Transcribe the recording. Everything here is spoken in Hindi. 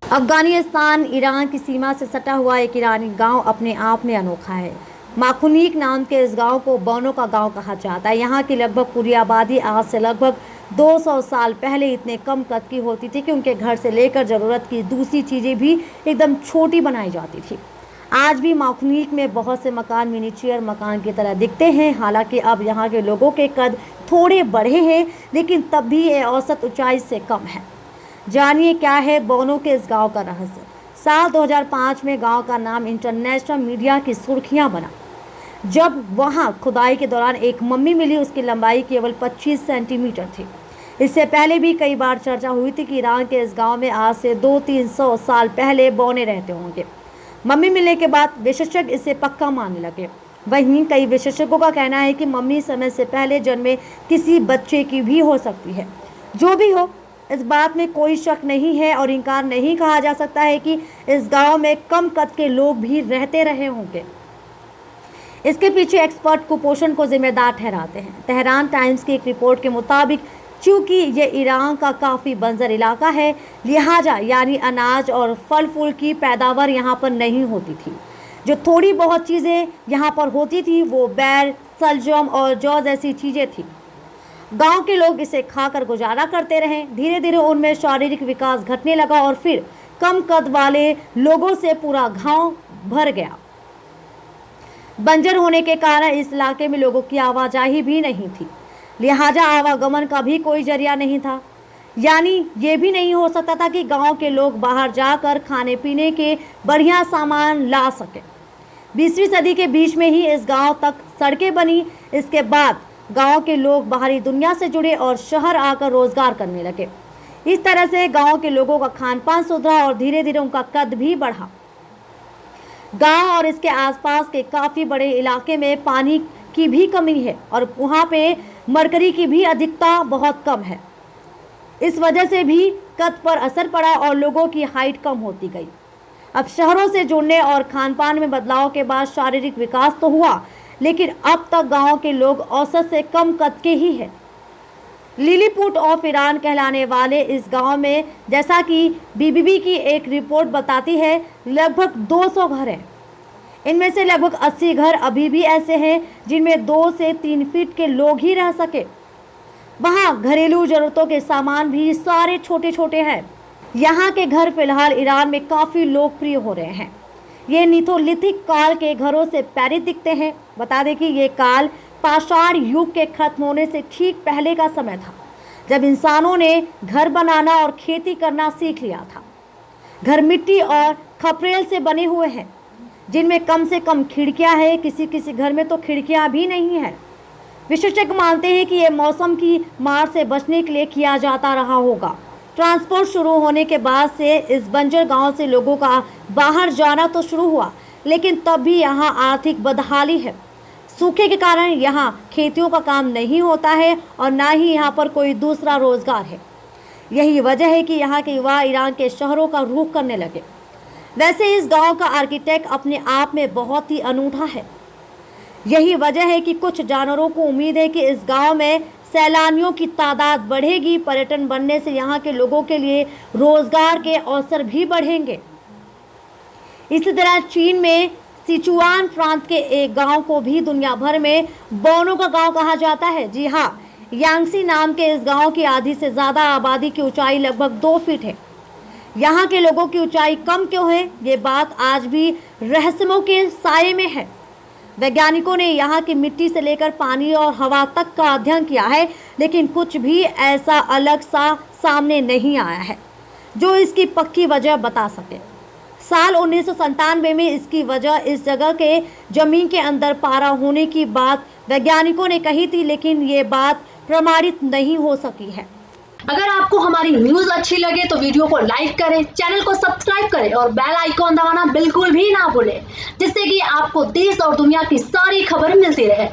अफगानिस्तान ईरान की सीमा से सटा हुआ एक ईरानी गांव अपने आप में अनोखा है। माखुनीक नाम के इस गांव को बौनों का गांव कहा जाता है। यहाँ की लगभग पूरी आबादी आज से लगभग 200 साल पहले इतने कम कद की होती थी कि उनके घर से लेकर ज़रूरत की दूसरी चीज़ें भी एकदम छोटी बनाई जाती थी। आज भी माखुनीक में बहुत से मकान मिनीचर मकान की तरह दिखते हैं। हालांकि अब यहाँ के लोगों के कद थोड़े बढ़े हैं, लेकिन तब भी ये औसत ऊंचाई से कम है। जानिए क्या है बौनों के इस गांव का रहस्य। साल 2005 में गांव का नाम इंटरनेशनल मीडिया की सुर्खियां बना जब वहां खुदाई के दौरान एक मम्मी मिली। उसकी लंबाई केवल 25 सेंटीमीटर थी। इससे पहले भी कई बार चर्चा हुई थी कि ईरान के इस गांव में आज से 200-300 साल पहले बौने रहते होंगे। मम्मी मिलने के बाद विशेषज्ञ इसे पक्का मानने लगे। वहीं कई विशेषज्ञों का कहना है कि मम्मी समय से पहले जन्मे किसी बच्चे की भी हो सकती है। जो भी हो, इस बात में कोई शक नहीं है और इनकार नहीं कहा जा सकता है कि इस गांव में कम कद के लोग भी रहते रहे होंगे। इसके पीछे एक्सपर्ट कुपोषण को जिम्मेदार ठहराते हैं। तेहरान टाइम्स की एक रिपोर्ट के मुताबिक चूंकि ये ईरान का काफ़ी बंजर इलाका है, लिहाजा यानी अनाज और फल फूल की पैदावार यहाँ पर नहीं होती थी। जो थोड़ी बहुत चीज़ें यहाँ पर होती थी वो बैर, सलजम और जौ जैसी चीज़ें थी। गांव के लोग इसे खाकर गुजारा करते रहे। धीरे धीरे उनमें शारीरिक विकास घटने लगा और फिर कम कद वाले लोगों से पूरा गांव भर गया। बंजर होने के कारण इस इलाके में लोगों की आवाजाही भी नहीं थी, लिहाजा आवागमन का भी कोई जरिया नहीं था। यानी ये भी नहीं हो सकता था कि गांव के लोग बाहर जाकर खाने पीने के बढ़िया सामान ला सके। 20वीं सदी के बीच में ही इस गांव तक सड़कें बनी। इसके बाद गांव के लोग बाहरी दुनिया से जुड़े और शहर आकर रोजगार करने लगे। इस तरह से गांव के लोगों का खान पान सुधरा और धीरे धीरे उनका कद भी बढ़ा। गांव और इसके आसपास के काफ़ी बड़े इलाके में पानी की भी कमी है और वहाँ पे मरकरी की भी अधिकता बहुत कम है। इस वजह से भी कद पर असर पड़ा और लोगों की हाइट कम होती गई। अब शहरों से जुड़ने और खान पान में बदलाव के बाद शारीरिक विकास तो हुआ, लेकिन अब तक गांव के लोग औसत से कम कद के ही हैं। लिलीपुट ऑफ ईरान कहलाने वाले इस गांव में, जैसा कि बीबीबी की एक रिपोर्ट बताती है, लगभग 200 घर हैं। इनमें से लगभग 80 घर अभी भी ऐसे हैं जिनमें 2 से 3 फीट के लोग ही रह सके। वहाँ घरेलू जरूरतों के सामान भी सारे छोटे छोटे हैं। यहाँ के घर फिलहाल ईरान में काफ़ी लोकप्रिय हो रहे हैं। ये निथोलिथिक काल के घरों से प्रेरित दिखते हैं। बता दें कि ये काल पाषाण युग के खत्म होने से ठीक पहले का समय था, जब इंसानों ने घर बनाना और खेती करना सीख लिया था। घर मिट्टी और खपरेल से बने हुए हैं, जिनमें कम से कम खिड़कियां हैं। किसी किसी घर में तो खिड़कियां भी नहीं है। विशेषज्ञ मानते हैं कि यह मौसम की मार से बचने के लिए किया जाता रहा होगा। ट्रांसपोर्ट शुरू होने के बाद से इस बंजर गांव से लोगों का बाहर जाना तो शुरू हुआ, लेकिन तब भी यहाँ आर्थिक बदहाली है। सूखे के कारण यहाँ खेतियों का काम नहीं होता है और ना ही यहाँ पर कोई दूसरा रोजगार है। यही वजह है कि यहाँ के युवा ईरान के शहरों का रुख करने लगे। वैसे इस गांव का आर्किटेक्ट अपने आप में बहुत ही अनूठा है। यही वजह है कि कुछ जानवरों को उम्मीद है कि इस गांव में सैलानियों की तादाद बढ़ेगी। पर्यटन बढ़ने से यहाँ के लोगों के लिए रोजगार के अवसर भी बढ़ेंगे। इसी तरह चीन में सिचुआन प्रांत के एक गांव को भी दुनिया भर में बौनों का गांव कहा जाता है। जी हाँ, यांगसी नाम के इस गांव की आधी से ज़्यादा आबादी की ऊंचाई लगभग 2 फीट है। यहाँ के लोगों की ऊंचाई कम क्यों है, ये बात आज भी रहस्यों के साये में है। वैज्ञानिकों ने यहाँ की मिट्टी से लेकर पानी और हवा तक का अध्ययन किया है, लेकिन कुछ भी ऐसा अलग सा सामने नहीं आया है जो इसकी पक्की वजह बता सके। साल 1997 में इसकी वजह इस जगह के जमीन के अंदर पारा होने की बात वैज्ञानिकों ने कही थी, लेकिन ये बात प्रमाणित नहीं हो सकी है। अगर आपको हमारी न्यूज अच्छी लगे तो वीडियो को लाइक करें, चैनल को सब्सक्राइब करें और बेल आइकॉन दबाना बिल्कुल भी ना भूलें, जिससे कि आपको देश और दुनिया की सारी खबर मिलती रहे।